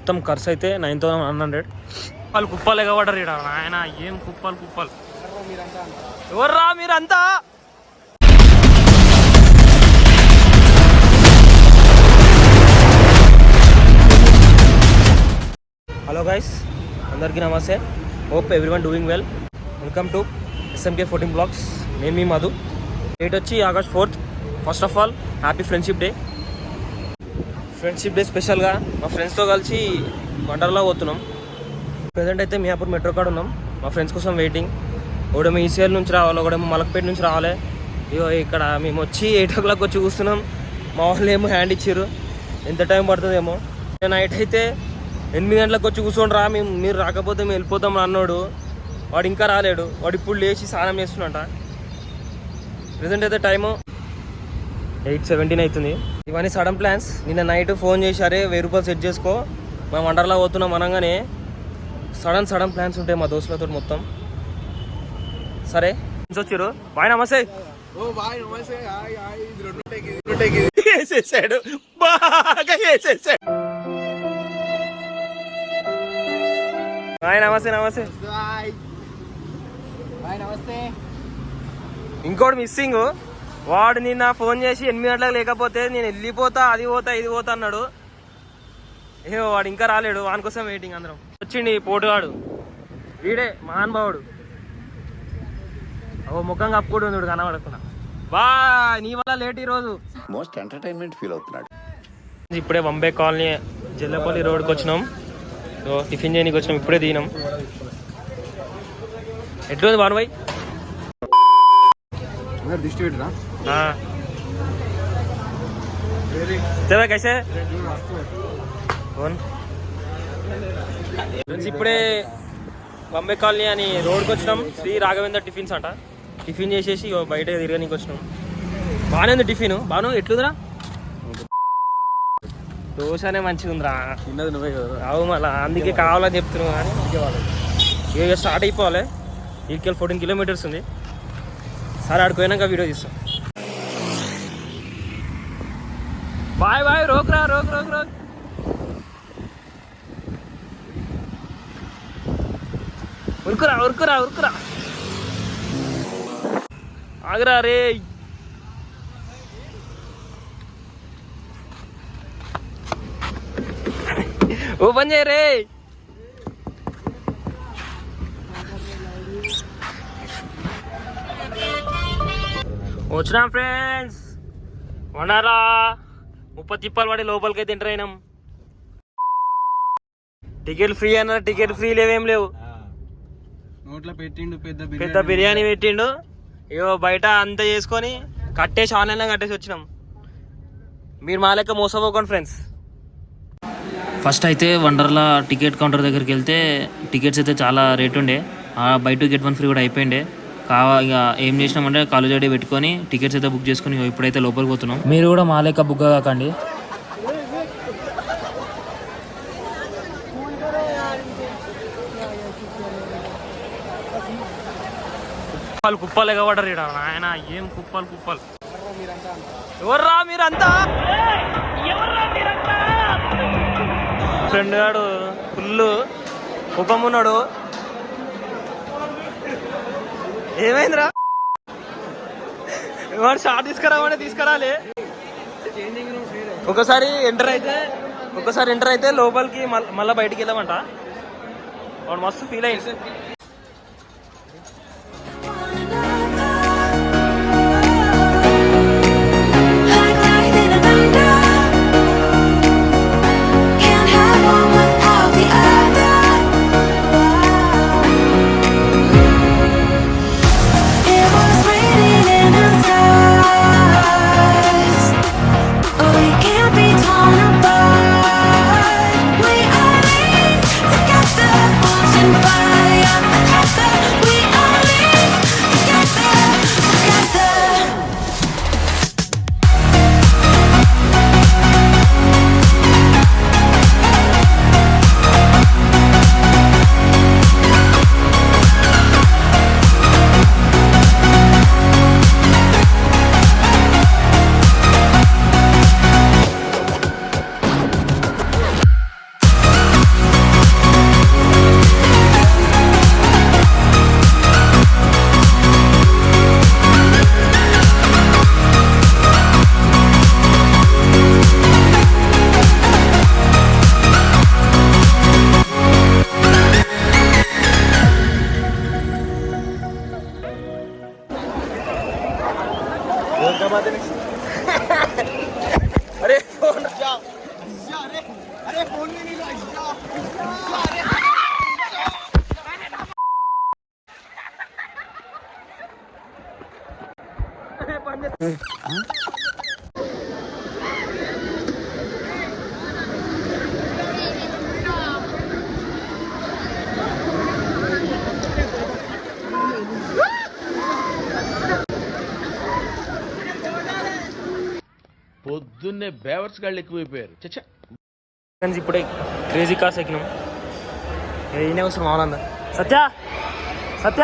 మొత్తం ఖర్చు అయితే 9,100. వాళ్ళు కుప్పలు ఎగబడ్డారు ఇక్కడ. ఆయన ఏం కుప్పలు ఎవర్రా మీరంతా. హలో గైస్, అందరికీ నమస్తే. Hope everyone doing well. Welcome to SMK 14 blogs. నేను మీ మధు. డేట్ వచ్చి August 4th. First of all happy friendship day. Friendship day స్పెషల్గా మా ఫ్రెండ్స్తో కలిసి వండర్లా పోతున్నాం. ప్రజెంట్ అయితే మియాపూర్ మెట్రో కాడ ఉన్నాం. మా ఫ్రెండ్స్ కోసం వెయిటింగ్. ఒకడేమో ఈసీఎల్ నుంచి రావాలి, ఒకడేమో మలక్పేట నుంచి రావాలి. ఇగో ఇక్కడ మేము వచ్చి 8 o'clock వచ్చి కూర్చున్నాం. మా వాళ్ళు ఏమో హ్యాండ్ ఇచ్చారు, ఎంత టైం పడుతుందేమో. నైట్ అయితే 8 గంటలకు వచ్చి కూర్చోండి రా, మీరు రాకపోతే మేము వెళ్ళిపోతాం అన్నాడు. వాడు ఇంకా రాలేడు. వాడు ఇప్పుడు లేచి స్నానం చేస్తున్నట. ప్రజెంట్ అయితే టైము 8:17 అవుతుంది. ఇవన్నీ సడన్ ప్లాన్స్. నిన్న నైట్ ఫోన్ చేశారే 1000 రూపాయలు సెట్ చేసుకో, మేము వండర్లా పోతున్నాం అనగానే సడన్ ప్లాన్స్ ఉంటాయి మా దోస్తులతో మొత్తం. సరే వచ్చారు. బాయ్ నమస్తే. వేసేసాడు, బాగా వేసేసాడు. బాయ్ నమస్తే. ఇంకోటి మిస్సింగ్. వాడు నిన్న ఫోన్ చేసి 8 గంటలకు లేకపోతే నేను వెళ్ళిపోతా, అది పోతా ఇది పోతా అన్నాడు. ఏమో వాడు ఇంకా రాలేడు. వాని కోసం వెయిటింగ్ అందరం. వచ్చిండి పోటుగాడు, వీడే మహానుభావుడు. ఓ ముఖం కప్పుకోడు కనబడకుండా. బా నీ వల్ల లేట్ ఈరోజు. మోస్ట్ ఎంటర్టైన్మెంట్ ఫీల్ అవుతున్నాడు. ఇప్పుడే బాంబే కాలనీ జల్లపల్లి రోడ్కి వచ్చినాం. టిఫిన్ చేయడానికి వచ్చినాం. ఇప్పుడే దిగినాం. ఎట్లుంది బానుభాయ్? कैसे ఇప్పుడే బాంబే కాలనీ అని రోడ్కి వచ్చినాం. శ్రీ రాఘవేంద్ర టిఫిన్స్ అంట. టిఫిన్ చేసేసి బయట తిరగడానికి వచ్చినాం. బాగానే ఉంది టిఫిన్. బాను ఎట్లుందిరా? దోశనే మంచిగా ఉందిరా. అవు మళ్ళా అందుకే కావాలని చెప్తున్నావు. కానీ ఇక స్టార్ట్ అయిపోవాలి. ఇక్కడికి 14 kilometers ఉంది. సరే ఆడిపోయినాక వీడియో తీస్తాం. బాయ్ రోక్ ఉరుకురా ఆగరా రే. ఓపెన్ చేయరే. వచ్చినాం ఫ్రెండ్స్. వండరా 30 తిప్పలు పడి లోపలికి అయితే ఎంటర్ అయినాం. టికెట్ ఫ్రీ అన్నారు. టికెట్ ఫ్రీ లేవేం లేవు. పెద్ద బిర్యానీ పెట్టిండు. ఇగో బయట అంతా చేసుకొని కట్టేసి ఆన్లైన్లో కట్టేసి వచ్చినాం. మీరు మా లెక్క మోసపోకండి ఫ్రెండ్స్. ఫస్ట్ అయితే వండర్లా టికెట్ కౌంటర్ దగ్గరికి వెళ్తే టికెట్స్ అయితే చాలా రేట్ ఉండే. బై 2 get 1 ఫ్రీ కూడా అయిపోయిండే. ఇక ఏం చేసినామంటే కాలేజ్ ఐడి పెట్టుకొని టికెట్స్ అయితే బుక్ చేసుకుని ఇప్పుడైతే లోపలికి పోతున్నాం. మీరు కూడా మా లెక్క బుక్ కాకండి. కుప్పలు ఎగబడ్డారు ఇక్కడ. ఆయన ఏం కుప్పలు ఎవర్రా మీరంతా. ఫ్రెండ్ గాడు ఫుల్ కుప్పం ఉన్నాడు. ఏమైందిరా? వాడు షార్ట్ తీసుకురాలే. ఒకసారి ఎంటర్ అయితే లోపలికి మళ్ళీ బయటికి వెళ్ళామంట. వాడు మస్తు ఫీల్ అయింది. Fire పొద్దున్నే బేవర్స్ గాళ్ళు ఎక్కువైపోయారు. చచ్చా ఫ్రెండ్స్ ఇప్పుడే క్రేజీ కార్స్ ఎక్కినాం. ఈయనే వస్తుంది మామూలు సత్య సత్య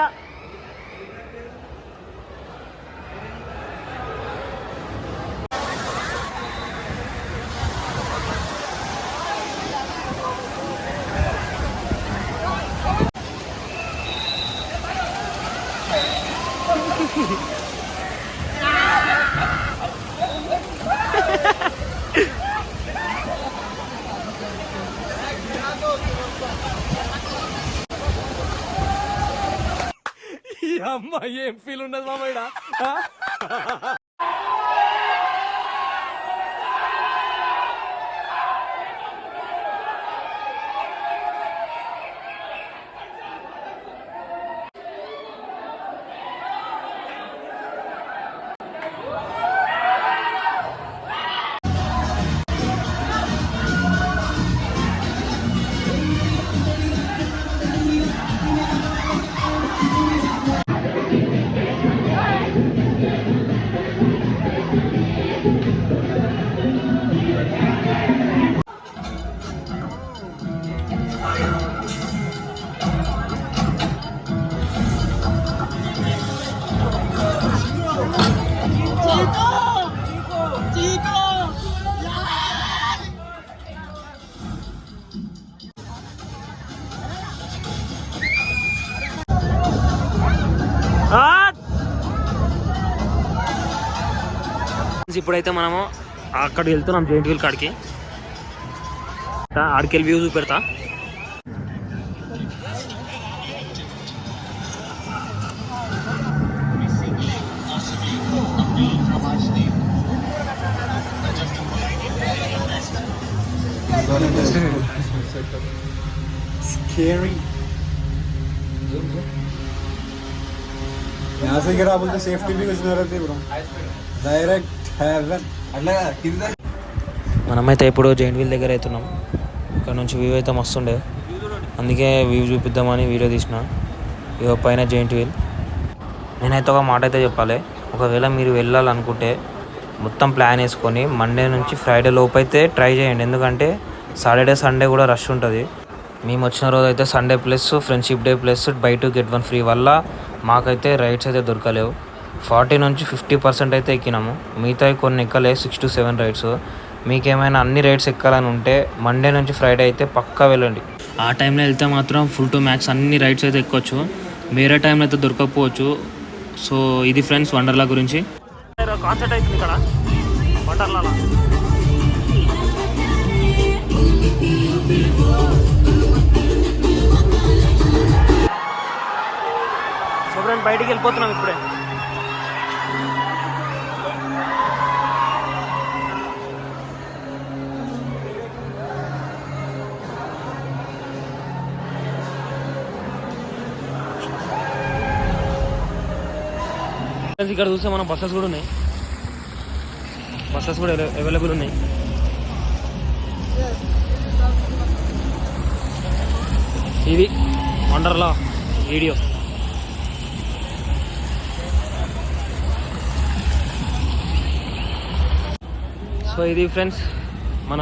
అమ్మ ఏం ఫీల్ ఉండదు మామ ఈడ. ఇప్పుడైతే మనము అక్కడికి వెళ్తున్నాం, జైంట్ వీల్ కాడికి. ఆడికి వెళ్ళి వ్యూ చూపెడతా. यहाँ से गिरा बोलते सेफ्टी भी कुछ नहीं रहती ब्रो, डायरेक्ट हेवन. మనమైతే ఇప్పుడు జైంట్ వీల్ దగ్గర అవుతున్నాం. ఇక్కడ నుంచి వ్యూ అయితే మస్తుండే, అందుకే వ్యూ చూపిద్దామని వీడియో తీసిన. ఇక పైన జైంట్ వీల్. నేనైతే ఒక మాట అయితే చెప్పాలి, ఒకవేళ మీరు వెళ్ళాలనుకుంటే మొత్తం ప్లాన్ వేసుకొని మండే నుంచి ఫ్రైడే లోపు అయితే ట్రై చేయండి. ఎందుకంటే సాటర్డే సండే కూడా రష్ ఉంటుంది. మేము వచ్చిన రోజు అయితే Sunday plus friendship day plus by 2 get 1 free వల్ల మాకైతే రైడ్స్ అయితే దొరకలేవు. 40 నుంచి 50% అయితే ఎక్కినాము, మిగతా కొన్ని ఎక్కలే 6 to 7 రైడ్స్. మీకేమైనా అన్ని రైడ్స్ ఎక్కాలని ఉంటే మండే నుంచి ఫ్రైడే అయితే పక్కా వెళ్ళండి. ఆ టైంలో వెళ్తే మాత్రం ఫుల్ టు మ్యాక్స్ అన్ని రైడ్స్ అయితే ఎక్కొచ్చు, వేరే టైంలో అయితే దొరకకపోవచ్చు. సో ఇది ఫ్రెండ్స్ వండర్లా గురించి. కాన్సర్ట్ అవుతుంది ఇక్కడ వండర్లా. సో ఫ్రెండ్స్ బయటికి వెళ్ళిపోతున్నాం ఇప్పుడే. ఇక్కడ చూస్తే మన బస్సెస్ కూడా ఉన్నాయి, బస్సెస్ కూడా అవైలబుల్ ఉన్నాయి. ఇది వండర్లా వీడియో. సో ఇది ఫ్రెండ్స్ మన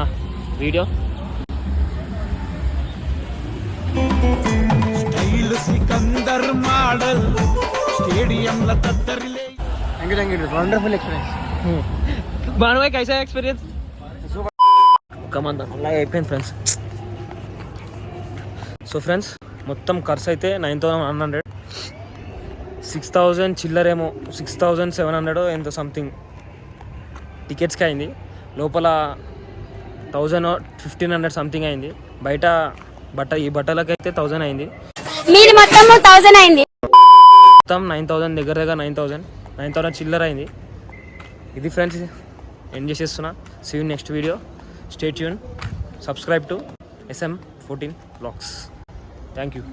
వీడియో. సికందర్ మోడల్ స్టేడియంల తత్తరిలే. Thank you wonderful experience. బాగా కైసా ఎక్స్పీరియన్స్ కమాందా అలా అయిపోయింది ఫ్రెండ్స్. సో ఫ్రెండ్స్ మొత్తం ఖర్చు అయితే 9,100, 6,000 చిల్లరేమో, 6,700 ఎంత సంథింగ్ టికెట్స్కి అయింది. లోపల 1,000-1,500 సంథింగ్ అయింది. బయట ఈ బట్టలకైతే 1,000 అయింది. మొత్తం 9,000 దగ్గర 9,000 చిల్లర అయింది. ఇది ఫ్రెండ్స్ ఎండ్ చేసేస్తున్నా. See you next video. Stay tune, subscribe to SM14 Vlogs. Thank you.